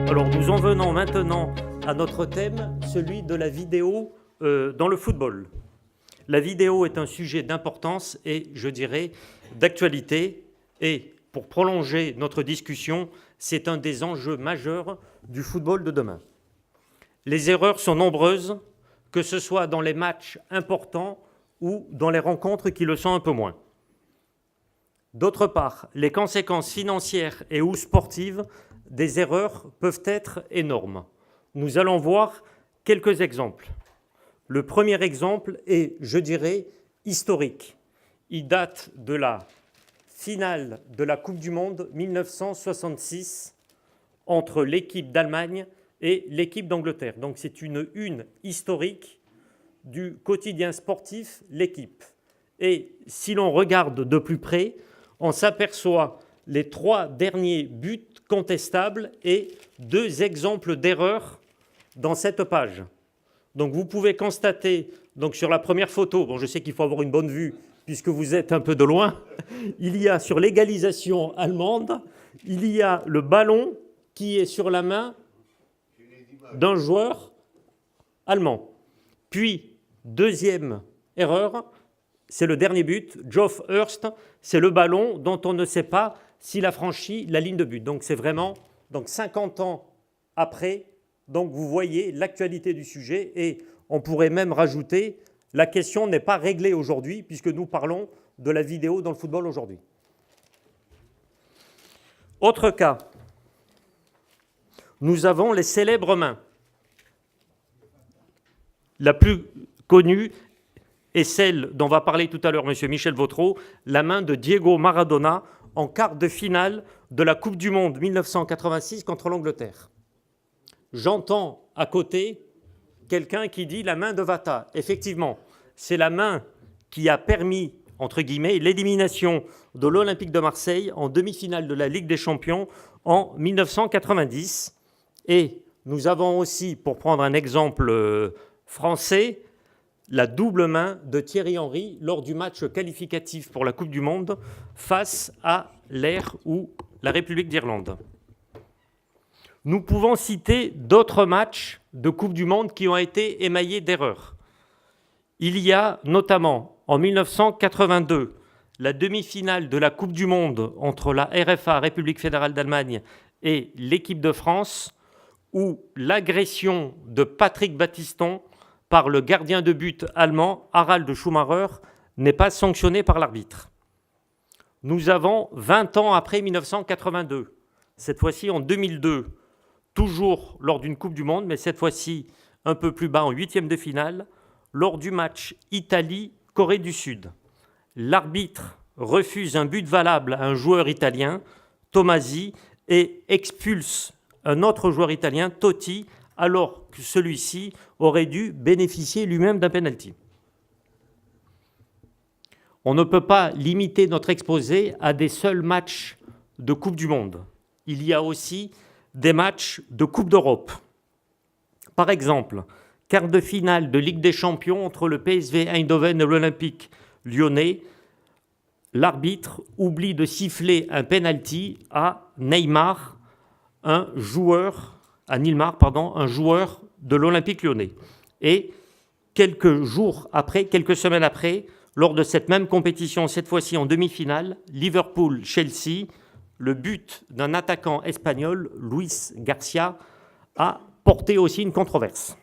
Alors nous en venons maintenant à notre thème, celui de la vidéo dans le football. La vidéo est un sujet d'importance et, je dirais, d'actualité. Et pour prolonger notre discussion, c'est un des enjeux majeurs du football de demain. Les erreurs sont nombreuses, que ce soit dans les matchs importants ou dans les rencontres qui le sont un peu moins. D'autre part, les conséquences financières et ou sportives des erreurs peuvent être énormes. Nous allons voir quelques exemples. Le premier exemple est, je dirais, historique. Il date de la finale de la Coupe du Monde 1966 entre l'équipe d'Allemagne et l'équipe d'Angleterre. Donc c'est une historique du quotidien sportif L'Équipe. Et si l'on regarde de plus près, on s'aperçoit les 3 derniers buts contestables et 2 exemples d'erreurs dans cette page. Donc vous pouvez constater, donc sur la première photo, bon je sais qu'il faut avoir une bonne vue puisque vous êtes un peu de loin, il y a sur l'égalisation allemande, il y a le ballon qui est sur la main d'un joueur allemand. Puis, deuxième erreur, c'est le dernier but, Geoff Hurst, c'est le ballon dont on ne sait pas s'il a franchi la ligne de but. Donc c'est vraiment 50 ans après, donc vous voyez l'actualité du sujet et on pourrait même rajouter, la question n'est pas réglée aujourd'hui puisque nous parlons de la vidéo dans le football aujourd'hui. Autre cas, nous avons les célèbres mains. La plus connue est celle dont va parler tout à l'heure M. Michel Vautreau, la main de Diego Maradona en quart de finale de la Coupe du Monde 1986 contre l'Angleterre. J'entends à côté quelqu'un qui dit la main de Vata. Effectivement, c'est la main qui a permis, entre guillemets, l'élimination de l'Olympique de Marseille en demi-finale de la Ligue des Champions en 1990. Et nous avons aussi, pour prendre un exemple français, la double main de Thierry Henry lors du match qualificatif pour la Coupe du Monde face à l'Air ou la République d'Irlande. Nous pouvons citer d'autres matchs de Coupe du Monde qui ont été émaillés d'erreurs. Il y a notamment en 1982 la demi-finale de la Coupe du Monde entre la RFA, République fédérale d'Allemagne, et l'équipe de France, où l'agression de Patrick Battiston par le gardien de but allemand Harald Schumacher n'est pas sanctionnée par l'arbitre. Nous avons 20 ans après 1982, cette fois-ci en 2002, toujours lors d'une Coupe du Monde, mais cette fois-ci un peu plus bas en 8e de finale, lors du match Italie-Corée du Sud. L'arbitre refuse un but valable à un joueur italien, Tomasi, et expulse un autre joueur italien, Totti, alors que celui-ci aurait dû bénéficier lui-même d'un penalty. On ne peut pas limiter notre exposé à des seuls matchs de Coupe du Monde. Il y a aussi des matchs de Coupe d'Europe. Par exemple, quart de finale de Ligue des Champions entre le PSV Eindhoven et l'Olympique lyonnais, l'arbitre oublie de siffler un penalty à Neymar, un joueur de l'Olympique lyonnais. Et quelques semaines après, lors de cette même compétition, cette fois-ci en demi-finale, Liverpool-Chelsea, le but d'un attaquant espagnol, Luis Garcia, a porté aussi une controverse.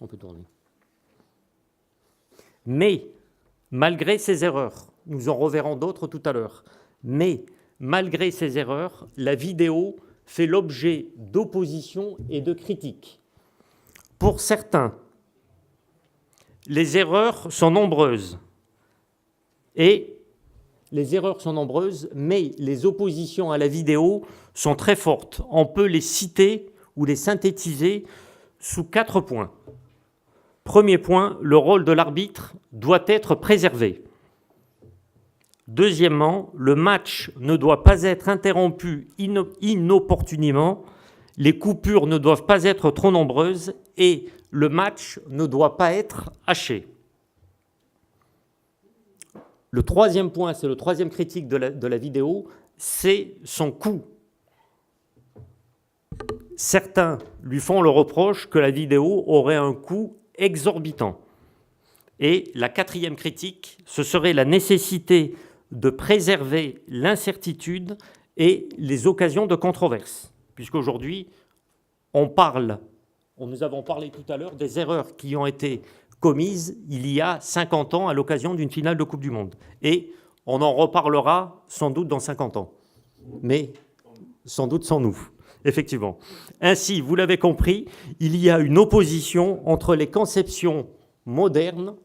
On peut tourner. Mais, malgré ces erreurs, nous en reverrons d'autres tout à l'heure, mais malgré ces erreurs, la vidéo fait l'objet d'opposition et de critiques. Pour certains, les erreurs sont nombreuses, mais les oppositions à la vidéo sont très fortes. On peut les citer ou les synthétiser sous 4 points. Premier point, le rôle de l'arbitre doit être préservé. Deuxièmement, le match ne doit pas être interrompu inopportunément, les coupures ne doivent pas être trop nombreuses et le match ne doit pas être haché. Le troisième point, c'est le troisième critique de la vidéo, c'est son coût. certains lui font le reproche que la vidéo aurait un coût exorbitant. Et la quatrième critique, ce serait la nécessité de préserver l'incertitude et les occasions de controverse. Puisqu'aujourd'hui, nous avons parlé tout à l'heure des erreurs qui ont été commises il y a 50 ans à l'occasion d'une finale de Coupe du Monde. Et on en reparlera sans doute dans 50 ans, mais sans doute sans nous, effectivement. Ainsi, vous l'avez compris, il y a une opposition entre les conceptions modernes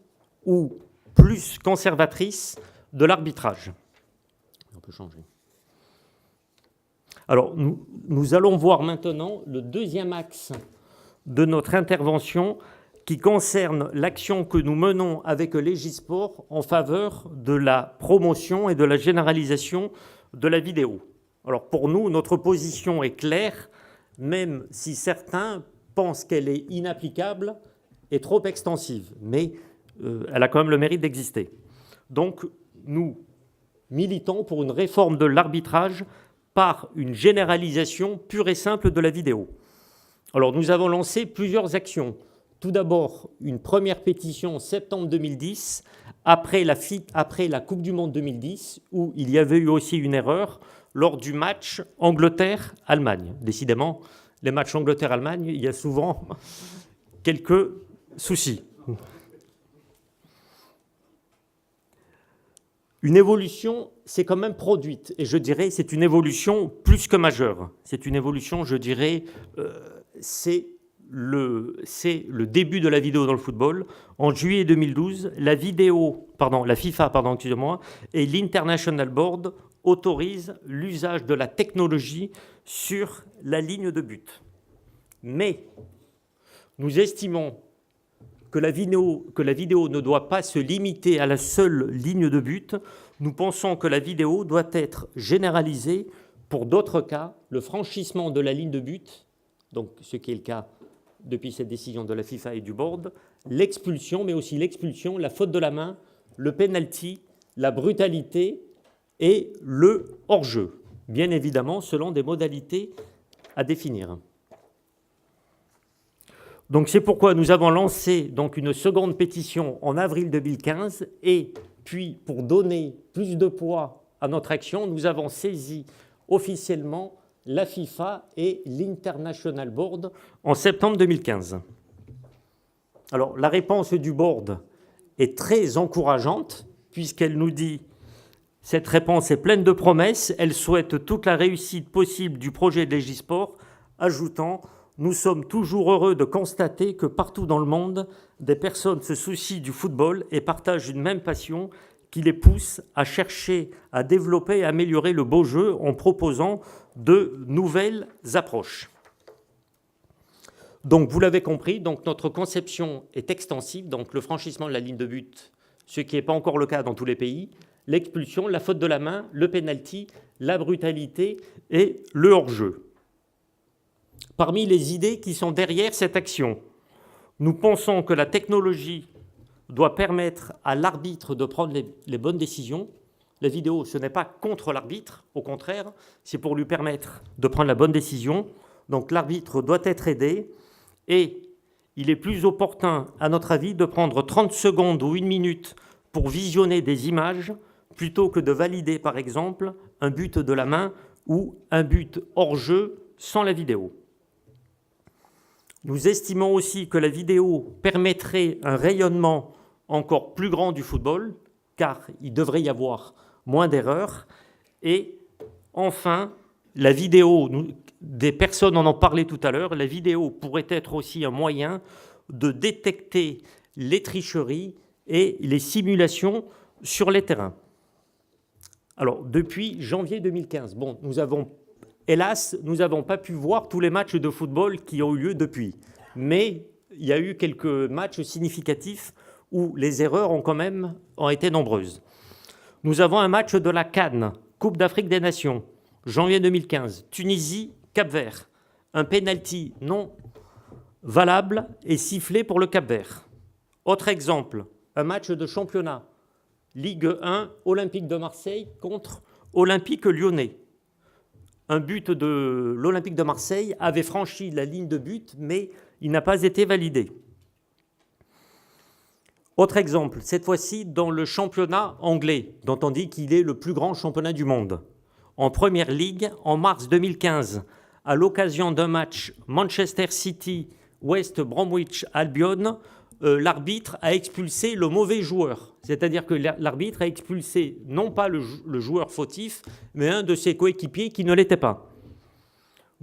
ou plus conservatrices de l'arbitrage. On peut changer. Alors, nous allons voir maintenant le deuxième axe de notre intervention qui concerne l'action que nous menons avec Légisport en faveur de la promotion et de la généralisation de la vidéo. Alors pour nous, notre position est claire, même si certains pensent qu'elle est inapplicable et trop extensive, mais elle a quand même le mérite d'exister. Donc nous militons pour une réforme de l'arbitrage par une généralisation pure et simple de la vidéo. Alors nous avons lancé plusieurs actions. Tout d'abord, une première pétition en septembre 2010, après la Coupe du Monde 2010, où il y avait eu aussi une erreur lors du match Angleterre-Allemagne. Décidément, les matchs Angleterre-Allemagne, il y a souvent quelques soucis. Une évolution s'est quand même produite, et je dirais c'est une évolution plus que majeure. C'est une évolution, je dirais, c'est le début de la vidéo dans le football. En juillet 2012, la FIFA et l'International Board autorisent l'usage de la technologie sur la ligne de but. Mais nous estimons que la vidéo ne doit pas se limiter à la seule ligne de but. Nous pensons que la vidéo doit être généralisée pour d'autres cas, le franchissement de la ligne de but, donc ce qui est le cas depuis cette décision de la FIFA et du board, l'expulsion, mais aussi l'expulsion, la faute de la main, le penalty, la brutalité et le hors-jeu, bien évidemment selon des modalités à définir. Donc c'est pourquoi nous avons lancé donc une seconde pétition en avril 2015 et puis pour donner plus de poids à notre action, nous avons saisi officiellement la FIFA et l'International Board en septembre 2015. Alors la réponse du board est très encourageante puisqu'elle nous dit « Cette réponse est pleine de promesses, elle souhaite toute la réussite possible du projet de Légisport », ajoutant « Nous sommes toujours heureux de constater que partout dans le monde, des personnes se soucient du football et partagent une même passion qui les pousse à chercher, à développer et à améliorer le beau jeu en proposant de nouvelles approches. » Donc, vous l'avez compris, donc notre conception est extensive, donc le franchissement de la ligne de but, ce qui n'est pas encore le cas dans tous les pays, l'expulsion, la faute de la main, le penalty, la brutalité et le hors-jeu. Parmi les idées qui sont derrière cette action, nous pensons que la technologie doit permettre à l'arbitre de prendre les bonnes décisions. La vidéo, ce n'est pas contre l'arbitre, au contraire, c'est pour lui permettre de prendre la bonne décision. Donc l'arbitre doit être aidé et il est plus opportun, à notre avis, de prendre 30 secondes ou 1 minute pour visionner des images plutôt que de valider, par exemple, un but de la main ou un but hors jeu sans la vidéo. Nous estimons aussi que la vidéo permettrait un rayonnement encore plus grand du football, car il devrait y avoir moins d'erreurs. Et enfin, la vidéo, des personnes en ont parlé tout à l'heure, la vidéo pourrait être aussi un moyen de détecter les tricheries et les simulations sur les terrains. Alors, depuis janvier 2015, hélas, nous n'avons pas pu voir tous les matchs de football qui ont eu lieu depuis. Mais il y a eu quelques matchs significatifs où les erreurs ont été nombreuses. Nous avons un match de la CAN, Coupe d'Afrique des Nations, janvier 2015, Tunisie, Cap-Vert. Un penalty non valable est sifflé pour le Cap-Vert. Autre exemple, un match de championnat, Ligue 1, Olympique de Marseille contre Olympique Lyonnais. un but de l'Olympique de Marseille avait franchi la ligne de but, mais il n'a pas été validé. Autre exemple, cette fois-ci dans le championnat anglais, dont on dit qu'il est le plus grand championnat du monde. En Première Ligue, en mars 2015, à l'occasion d'un match Manchester City-West Bromwich Albion, l'arbitre a expulsé le mauvais joueur. C'est-à-dire que l'arbitre a expulsé non pas le joueur fautif, mais un de ses coéquipiers qui ne l'était pas.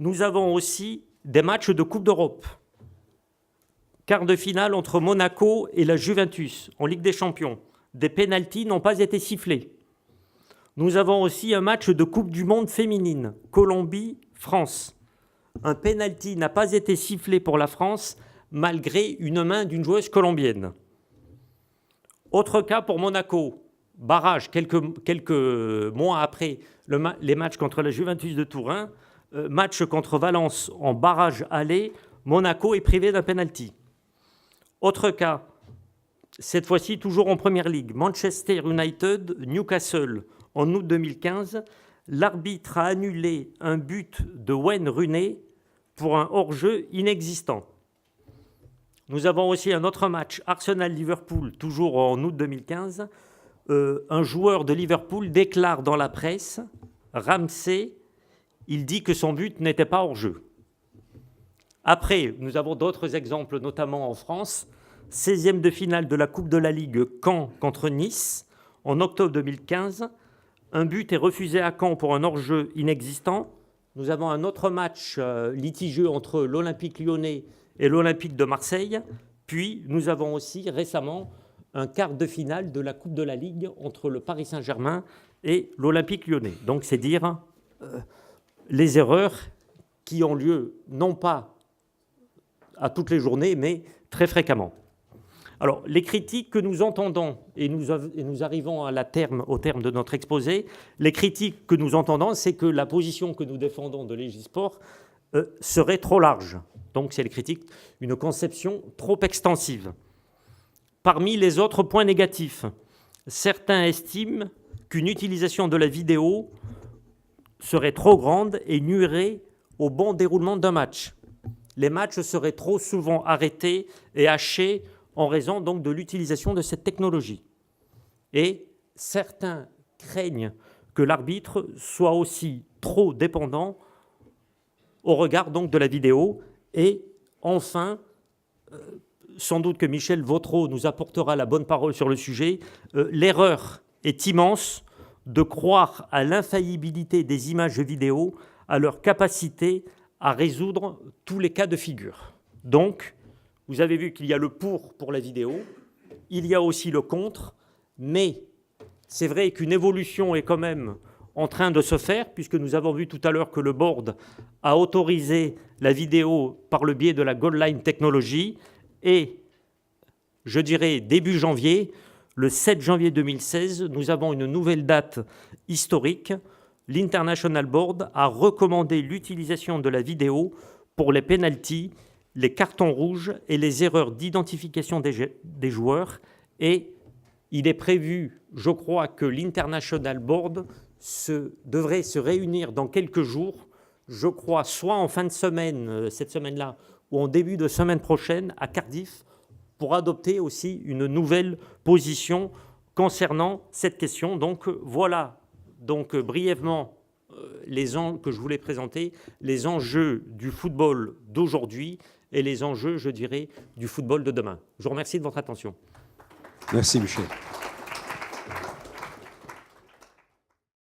Nous avons aussi des matchs de Coupe d'Europe. Quart de finale entre Monaco et la Juventus en Ligue des Champions. Des pénaltys n'ont pas été sifflés. Nous avons aussi un match de Coupe du Monde féminine, Colombie-France. Un pénalty n'a pas été sifflé pour la France, malgré une main d'une joueuse colombienne. Autre cas pour Monaco, barrage quelques mois après les matchs contre la Juventus de Turin, match contre Valence en barrage aller, Monaco est privé d'un pénalty. Autre cas, cette fois-ci toujours en Première Ligue, Manchester United, Newcastle, en août 2015, l'arbitre a annulé un but de Wayne Rooney pour un hors-jeu inexistant. Nous avons aussi un autre match, Arsenal-Liverpool, toujours en août 2015. Un joueur de Liverpool déclare dans la presse, Ramsey, il dit que son but n'était pas hors-jeu. Après, nous avons d'autres exemples, notamment en France. 16e de finale de la Coupe de la Ligue, Caen contre Nice, en octobre 2015. Un but est refusé à Caen pour un hors-jeu inexistant. Nous avons un autre match litigieux entre l'Olympique lyonnais et l'Olympique de Marseille. Puis, nous avons aussi récemment un quart de finale de la Coupe de la Ligue entre le Paris Saint-Germain et l'Olympique lyonnais. Donc, c'est dire les erreurs qui ont lieu, non pas à toutes les journées, mais très fréquemment. Alors, les critiques que nous entendons, et nous arrivons au terme de notre exposé, les critiques que nous entendons, c'est que la position que nous défendons de Légisport serait trop large. Donc, c'est les critiques, une conception trop extensive. Parmi les autres points négatifs, certains estiment qu'une utilisation de la vidéo serait trop grande et nuirait au bon déroulement d'un match. Les matchs seraient trop souvent arrêtés et hachés en raison donc de l'utilisation de cette technologie. Et certains craignent que l'arbitre soit aussi trop dépendant au regard donc de la vidéo. Et enfin, sans doute que Michel Vautreau nous apportera la bonne parole sur le sujet, l'erreur est immense de croire à l'infaillibilité des images vidéo, à leur capacité à résoudre tous les cas de figure. Donc, vous avez vu qu'il y a le pour la vidéo, il y a aussi le contre, mais c'est vrai qu'une évolution est quand même en train de se faire, puisque nous avons vu tout à l'heure que le board a autorisé la vidéo par le biais de la Goal Line Technology, et je dirais début janvier, le 7 janvier 2016, nous avons une nouvelle date historique. L'International Board a recommandé l'utilisation de la vidéo pour les pénaltys, les cartons rouges et les erreurs d'identification des joueurs. Et il est prévu, je crois, que l'International Board devrait se réunir dans quelques jours, je crois, soit en fin de semaine, cette semaine-là, ou en début de semaine prochaine à Cardiff, pour adopter aussi une nouvelle position concernant cette question. Donc voilà, brièvement, que je voulais présenter, les enjeux du football d'aujourd'hui et les enjeux, je dirais, du football de demain. Je vous remercie de votre attention. Merci Michel.